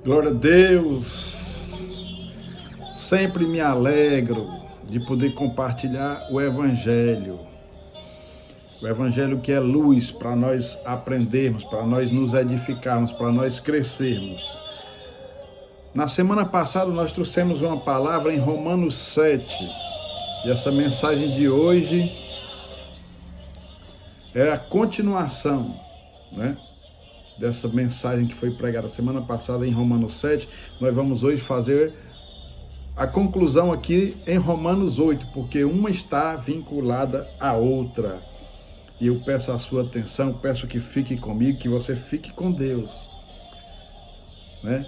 Glória a Deus! Sempre me alegro de poder compartilhar o Evangelho. O Evangelho que é luz para nós aprendermos, para nós nos edificarmos, para nós crescermos. Na semana passada nós trouxemos uma palavra em Romanos 7. E essa mensagem de hoje é a continuação, né? Dessa mensagem que foi pregada semana passada em Romanos 7, nós vamos hoje fazer a conclusão aqui em Romanos 8, porque uma está vinculada à outra. E eu peço a sua atenção, peço que fique comigo, que você fique com Deus, né?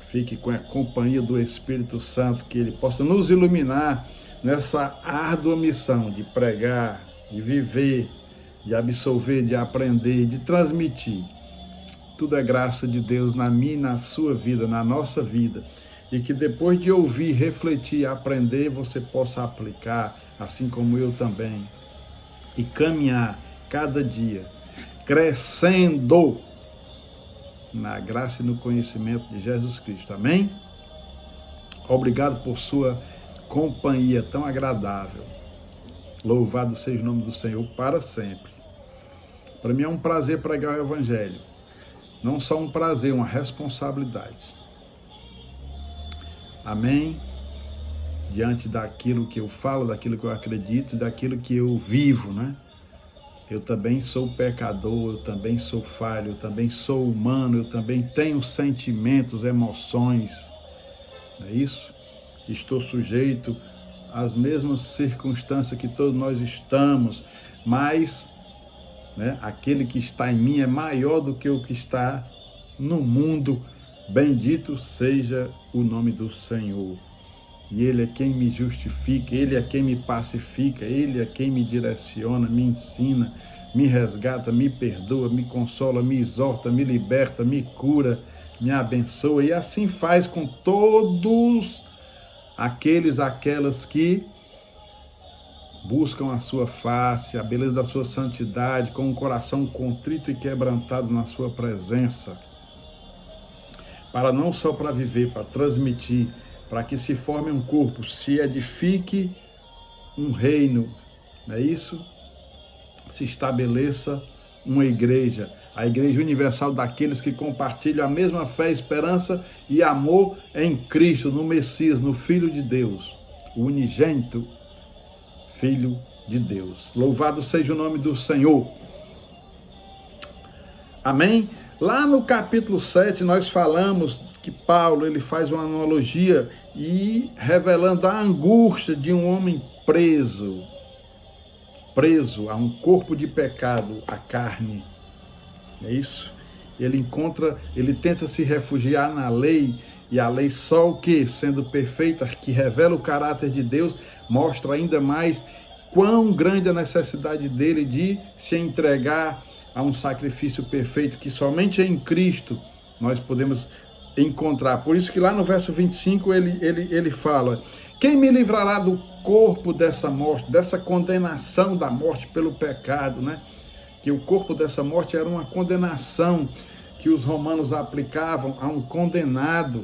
Fique com a companhia do Espírito Santo, que Ele possa nos iluminar nessa árdua missão de pregar, de viver, de absolver, de aprender, de transmitir. Tudo é graça de Deus na minha e na sua vida, na nossa vida. E que depois de ouvir, refletir, aprender, você possa aplicar, assim como eu também. E caminhar cada dia, crescendo na graça e no conhecimento de Jesus Cristo. Amém? Obrigado por sua companhia tão agradável. Louvado seja o nome do Senhor para sempre. Para mim é um prazer pregar o Evangelho. Não só um prazer, uma responsabilidade. Amém? Diante daquilo que eu falo, daquilo que eu acredito, daquilo que eu vivo, né? Eu também sou pecador, eu também sou falho, eu também sou humano, eu também tenho sentimentos, emoções. Não é isso? Estou sujeito às mesmas circunstâncias que todos nós estamos, mas né, aquele que está em mim é maior do que o que está no mundo. Bendito seja o nome do Senhor. E Ele é quem me justifica, Ele é quem me pacifica, Ele é quem me direciona, me ensina, me resgata, me perdoa, me consola, me exorta, me liberta, me cura, me abençoa. E assim faz com todos aquelas que buscam a sua face, a beleza da sua santidade, com um coração contrito e quebrantado na sua presença. Para não só para viver, para transmitir, para que se forme um corpo, se edifique um reino, não é isso? Se estabeleça uma igreja, a igreja universal daqueles que compartilham a mesma fé, esperança e amor em Cristo, no Messias, no Filho de Deus, o unigênito Filho de Deus. Louvado seja o nome do Senhor. Amém? Lá no capítulo 7 nós falamos que Paulo ele faz uma analogia e revelando a angústia de um homem preso a um corpo de pecado, a carne. É isso? Ele tenta se refugiar na lei, e a lei só o que? Sendo perfeita, que revela o caráter de Deus, mostra ainda mais quão grande a necessidade dele de se entregar a um sacrifício perfeito, que somente em Cristo nós podemos encontrar. Por isso que lá no verso 25 ele fala: quem me livrará do corpo dessa morte, dessa condenação da morte pelo pecado, né? Que o corpo dessa morte era uma condenação que os romanos aplicavam a um condenado.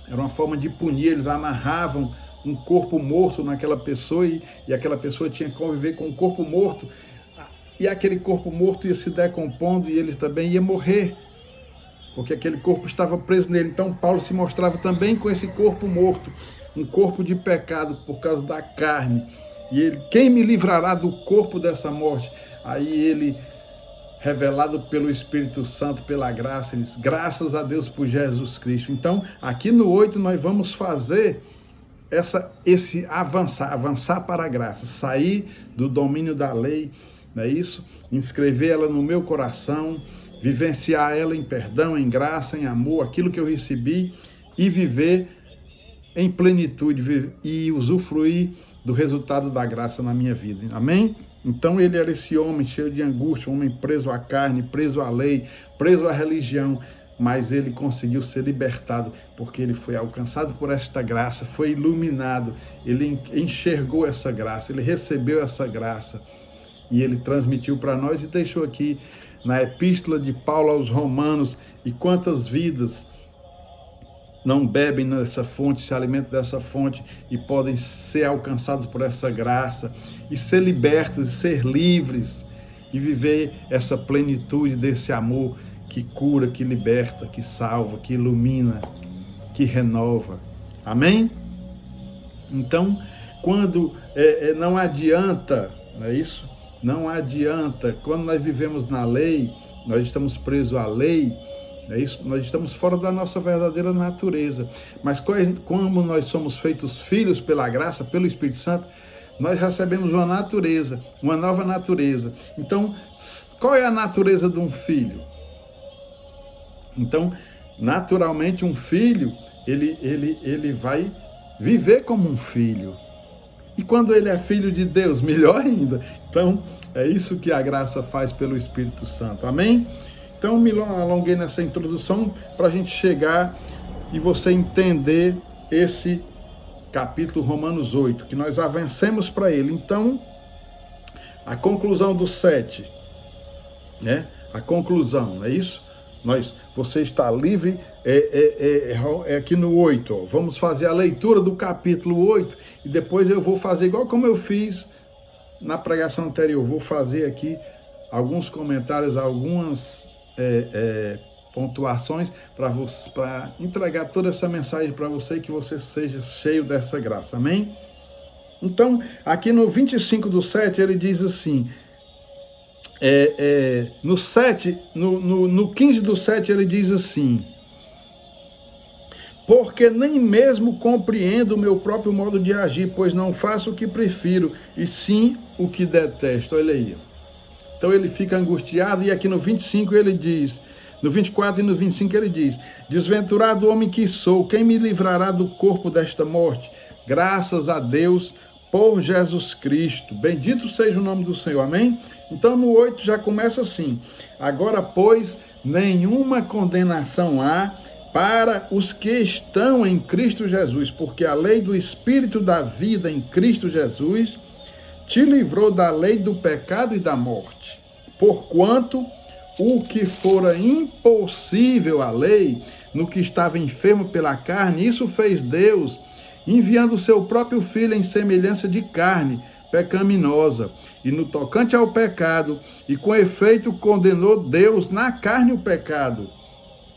Era uma forma de punir, eles amarravam um corpo morto naquela pessoa e aquela pessoa tinha que conviver com um corpo morto. E aquele corpo morto ia se decompondo e ele também ia morrer, porque aquele corpo estava preso nele. Então Paulo se mostrava também com esse corpo morto, um corpo de pecado por causa da carne. E ele, quem me livrará do corpo dessa morte? Aí ele, revelado pelo Espírito Santo, pela graça, ele diz, graças a Deus por Jesus Cristo. Então, aqui no 8 nós vamos fazer esse avançar para a graça, sair do domínio da lei, não é isso? Inscrever ela no meu coração, vivenciar ela em perdão, em graça, em amor, aquilo que eu recebi, e viver em plenitude e usufruir do resultado da graça na minha vida. Amém? Então ele era esse homem cheio de angústia, um homem preso à carne, preso à lei, preso à religião, mas ele conseguiu ser libertado, porque ele foi alcançado por esta graça, foi iluminado, ele enxergou essa graça, ele recebeu essa graça, e ele transmitiu para nós e deixou aqui na epístola de Paulo aos Romanos. E quantas vidas não bebem nessa fonte, se alimentam dessa fonte e podem ser alcançados por essa graça e ser libertos, e ser livres e viver essa plenitude desse amor que cura, que liberta, que salva, que ilumina, que renova. Amém? Então, quando não adianta, não é isso? Não adianta, quando nós vivemos na lei, nós estamos presos à lei, é isso? Nós estamos fora da nossa verdadeira natureza. Mas como nós somos feitos filhos pela graça, pelo Espírito Santo, nós recebemos uma natureza, uma nova natureza. Então, qual é a natureza de um filho? Então, naturalmente, um filho, ele vai viver como um filho. E quando ele é filho de Deus, melhor ainda. Então, é isso que a graça faz pelo Espírito Santo. Amém? Então, me alonguei nessa introdução para a gente chegar e você entender esse capítulo Romanos 8, que nós avancemos para ele. Então, a conclusão do 7, né? A conclusão, não é isso? Você está livre, é aqui no 8, ó. Vamos fazer a leitura do capítulo 8 e depois eu vou fazer igual como eu fiz na pregação anterior. Vou fazer aqui alguns comentários, algumas pontuações para entregar toda essa mensagem para você e que você seja cheio dessa graça, amém? Então, aqui no 25 do 7, ele diz assim, no 7, no 15 do 7, ele diz assim, porque nem mesmo compreendo o meu próprio modo de agir, pois não faço o que prefiro, e sim o que detesto. Olha aí. Então ele fica angustiado, e aqui no 25 ele diz, no 24 e no 25 ele diz, desventurado homem que sou, quem me livrará do corpo desta morte? Graças a Deus por Jesus Cristo. Bendito seja o nome do Senhor, amém? Então no 8 já começa assim, agora pois nenhuma condenação há para os que estão em Cristo Jesus, porque a lei do Espírito da vida em Cristo Jesus te livrou da lei do pecado e da morte. Porquanto o que fora impossível à lei, no que estava enfermo pela carne, isso fez Deus, enviando o seu próprio Filho em semelhança de carne pecaminosa, e no tocante ao pecado, e com efeito condenou Deus na carne o pecado,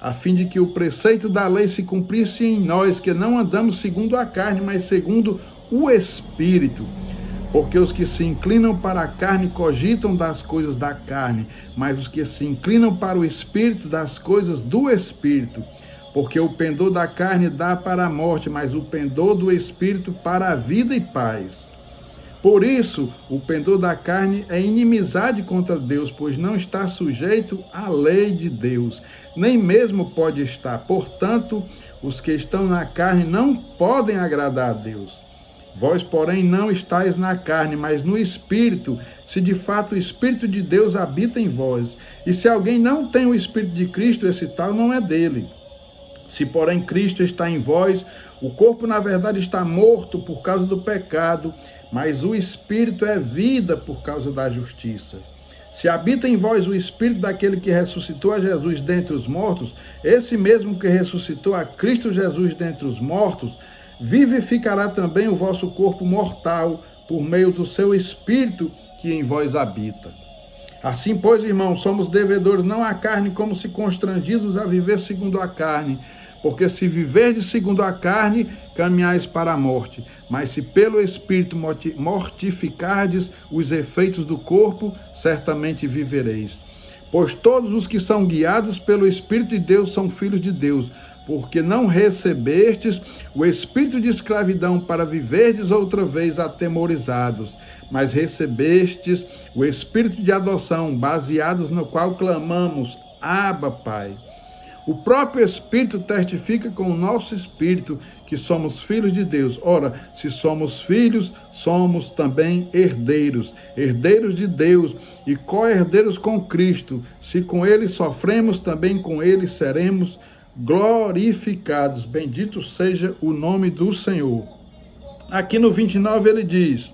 a fim de que o preceito da lei se cumprisse em nós, que não andamos segundo a carne, mas segundo o Espírito. Porque os que se inclinam para a carne cogitam das coisas da carne, mas os que se inclinam para o Espírito, das coisas do Espírito. Porque o pendor da carne dá para a morte, mas o pendor do Espírito para a vida e paz. Por isso, o pendor da carne é inimizade contra Deus, pois não está sujeito à lei de Deus, nem mesmo pode estar. Portanto, os que estão na carne não podem agradar a Deus. Vós, porém, não estáis na carne, mas no Espírito, se de fato o Espírito de Deus habita em vós. E se alguém não tem o Espírito de Cristo, esse tal não é dele. Se, porém, Cristo está em vós, o corpo, na verdade, está morto por causa do pecado, mas o Espírito é vida por causa da justiça. Se habita em vós o Espírito daquele que ressuscitou a Jesus dentre os mortos, esse mesmo que ressuscitou a Cristo Jesus dentre os mortos, vivificará também o vosso corpo mortal por meio do seu Espírito que em vós habita. Assim, pois, irmãos, somos devedores não à carne, como se constrangidos a viver segundo a carne. Porque se viverdes segundo a carne, caminhais para a morte. Mas se pelo Espírito mortificardes os efeitos do corpo, certamente vivereis. Pois todos os que são guiados pelo Espírito de Deus são filhos de Deus. Porque não recebestes o espírito de escravidão para viverdes outra vez atemorizados, mas recebestes o espírito de adoção, baseados no qual clamamos, Abba, Pai. O próprio Espírito testifica com o nosso espírito que somos filhos de Deus. Ora, se somos filhos, somos também herdeiros, herdeiros de Deus e co-herdeiros com Cristo. Se com ele sofremos, também com ele seremos glorificados. Bendito seja o nome do Senhor. Aqui no 29 ele diz,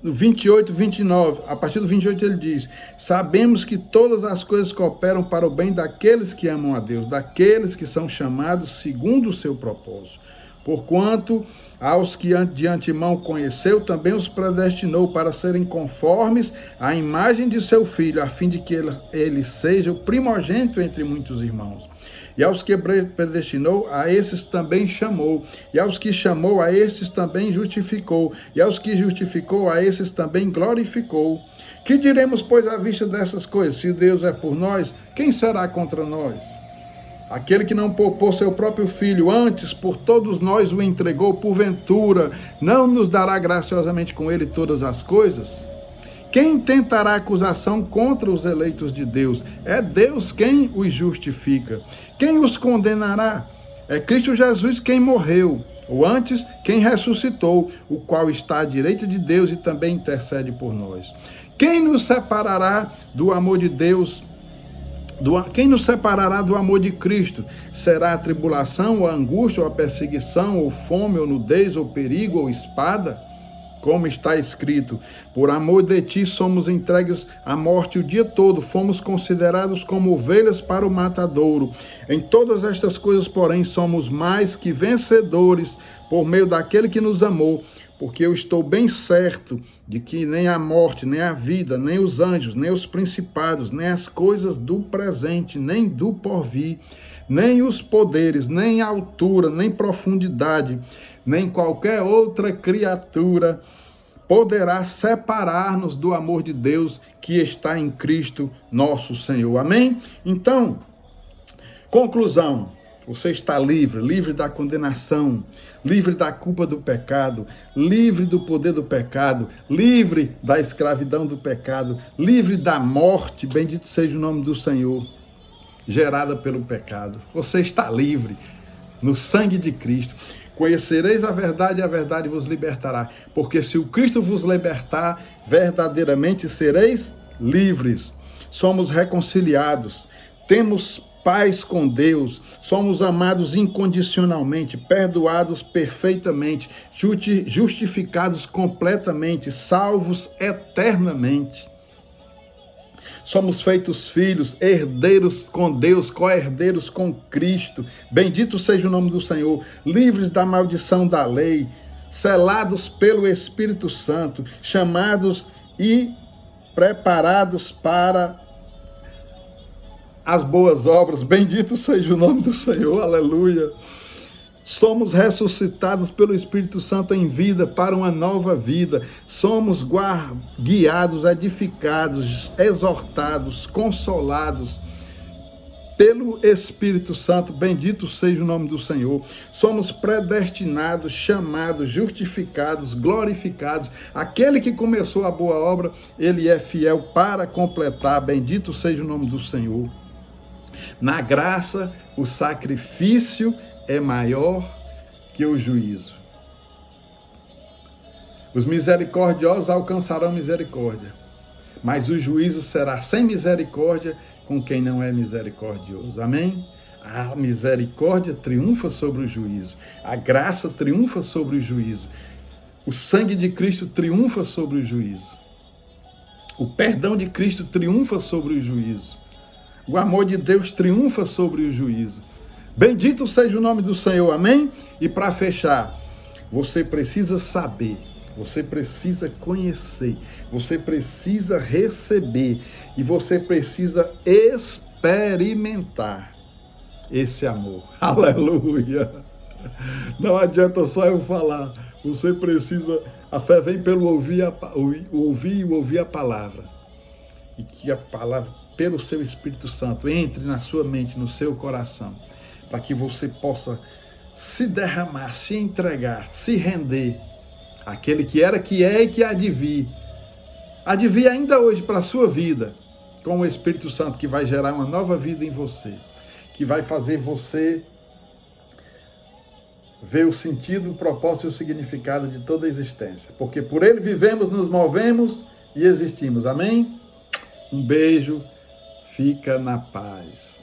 No 28, 29, a partir do 28 ele diz: sabemos que todas as coisas cooperam para o bem daqueles que amam a Deus, daqueles que são chamados segundo o seu propósito. Porquanto aos que de antemão conheceu, também os predestinou para serem conformes à imagem de seu Filho, a fim de que ele seja o primogênito entre muitos irmãos. E aos que predestinou, a esses também chamou. E aos que chamou, a esses também justificou. E aos que justificou, a esses também glorificou. Que diremos, pois, à vista dessas coisas? Se Deus é por nós, quem será contra nós? Aquele que não poupou seu próprio filho, antes por todos nós o entregou, porventura, não nos dará graciosamente com ele todas as coisas? Quem tentará acusação contra os eleitos de Deus? É Deus quem os justifica. Quem os condenará? É Cristo Jesus quem morreu, ou antes, quem ressuscitou, o qual está à direita de Deus e também intercede por nós. Quem nos separará do amor de Deus? Quem nos separará do amor de Cristo? Será a tribulação, ou a angústia, ou a perseguição, ou fome, ou nudez, ou perigo, ou espada? Como está escrito: por amor de ti somos entregues à morte o dia todo, fomos considerados como ovelhas para o matadouro. Em todas estas coisas, porém, somos mais que vencedores por meio daquele que nos amou, porque eu estou bem certo de que nem a morte, nem a vida, nem os anjos, nem os principados, nem as coisas do presente, nem do porvir, nem os poderes, nem a altura, nem profundidade, nem qualquer outra criatura poderá separar-nos do amor de Deus que está em Cristo nosso Senhor. Amém? Então, conclusão: você está livre, livre da condenação, livre da culpa do pecado, livre do poder do pecado, livre da escravidão do pecado, livre da morte, bendito seja o nome do Senhor, gerada pelo pecado. Você está livre no sangue de Cristo. Conhecereis a verdade e a verdade vos libertará. Porque se o Cristo vos libertar, verdadeiramente sereis livres. Somos reconciliados, temos paz com Deus, somos amados incondicionalmente, perdoados perfeitamente, justificados completamente, salvos eternamente. Somos feitos filhos, herdeiros com Deus, co-herdeiros com Cristo. Bendito seja o nome do Senhor. Livres da maldição da lei, selados pelo Espírito Santo, chamados e preparados para as boas obras. Bendito seja o nome do Senhor. Aleluia. Somos ressuscitados pelo Espírito Santo em vida para uma nova vida. Somos guiados, edificados, exortados, consolados pelo Espírito Santo. Bendito seja o nome do Senhor. Somos predestinados, chamados, justificados, glorificados. Aquele que começou a boa obra, ele é fiel para completar. Bendito seja o nome do Senhor. Na graça, o sacrifício é maior que o juízo. Os misericordiosos alcançarão misericórdia, mas o juízo será sem misericórdia com quem não é misericordioso. Amém? A misericórdia triunfa sobre o juízo. A graça triunfa sobre o juízo. O sangue de Cristo triunfa sobre o juízo. O perdão de Cristo triunfa sobre o juízo. O amor de Deus triunfa sobre o juízo. Bendito seja o nome do Senhor, amém? E para fechar, você precisa saber, você precisa conhecer, você precisa receber e você precisa experimentar esse amor. Aleluia! Não adianta só eu falar, você precisa, a fé vem pelo ouvir a palavra. E que a palavra, pelo seu Espírito Santo, entre na sua mente, no seu coração, para que você possa se derramar, se entregar, se render àquele que era, que é e que há de vir. Há de vir ainda hoje para a sua vida, com o Espírito Santo, que vai gerar uma nova vida em você, que vai fazer você ver o sentido, o propósito e o significado de toda a existência. Porque por ele vivemos, nos movemos e existimos. Amém? Um beijo, fica na paz.